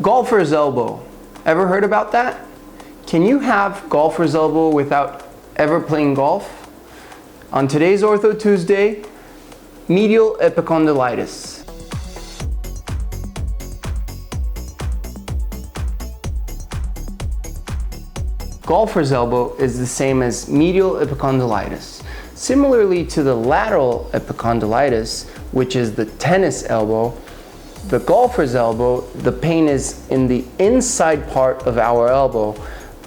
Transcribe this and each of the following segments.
Golfer's elbow. Ever heard about that? Can you have golfer's elbow without ever playing golf? On today's Ortho Tuesday, medial epicondylitis. Golfer's elbow is the same as medial epicondylitis. Similarly to the lateral epicondylitis, which is the tennis elbow, the golfer's elbow, the pain is in the inside part of our elbow,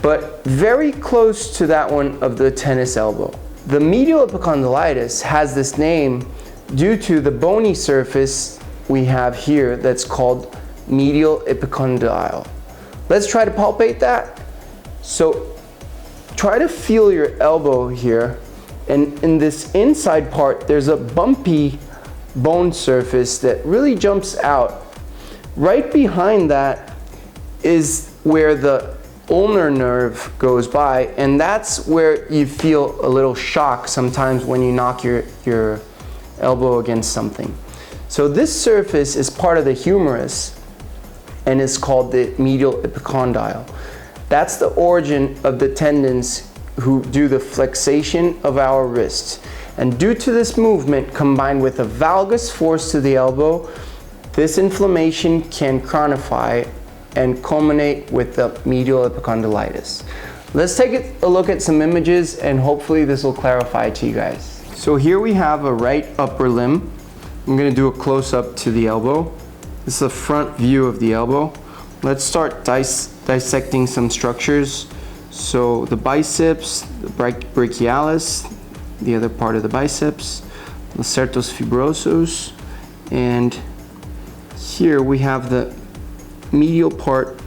but very close to that one of the tennis elbow. The medial epicondylitis has this name due to the bony surface we have here that's called medial epicondyle. Let's try to palpate that. So try to feel your elbow here, and in this inside part there's a bumpy bone surface that really jumps out. Right behind that is where the ulnar nerve goes by, and that's where you feel a little shock sometimes when you knock your elbow against something. So this surface is part of the humerus and is called the medial epicondyle. That's the origin of the tendons who do the flexation of our wrists. And due to this movement combined with a valgus force to the elbow, this inflammation can chronify and culminate with the medial epicondylitis. Let's take a look at some images and hopefully this will clarify to you guys. So here we have a right upper limb. I'm going to do a close-up to the elbow. This is a front view of the elbow. Let's start dissecting some structures. So the biceps, the brachialis, the other part of the biceps, lacertos fibrosus, and here we have the medial part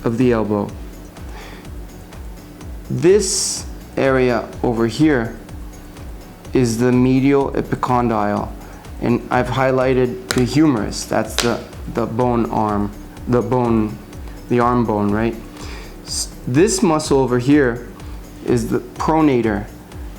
of the elbow. This area over here is the medial epicondyle, and I've highlighted the humerus. That's the bone arm, the arm bone, right? This muscle over here is the pronator.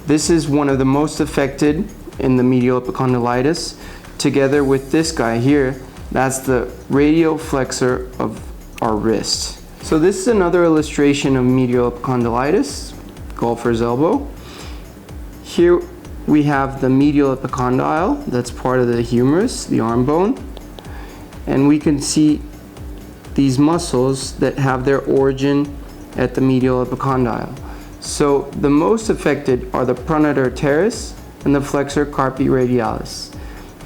This is one of the most affected in the medial epicondylitis, together with this guy here. That's the radial flexor of our wrist. So this is another illustration of medial epicondylitis, golfer's elbow. Here we have the medial epicondyle, that's part of the humerus, the arm bone. And we can see these muscles that have their origin at the medial epicondyle. So the most affected are the pronator teres and the flexor carpi radialis.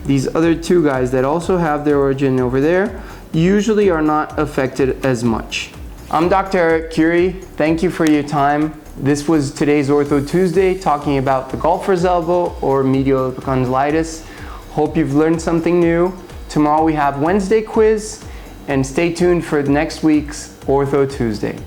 These other two guys that also have their origin over there usually are not affected as much. I'm Dr. Eric Curi. Thank you for your time. This was today's Ortho Tuesday, talking about the golfer's elbow or medial epicondylitis. Hope you've learned something new. Tomorrow we have Wednesday quiz, and stay tuned for next week's Ortho Tuesday.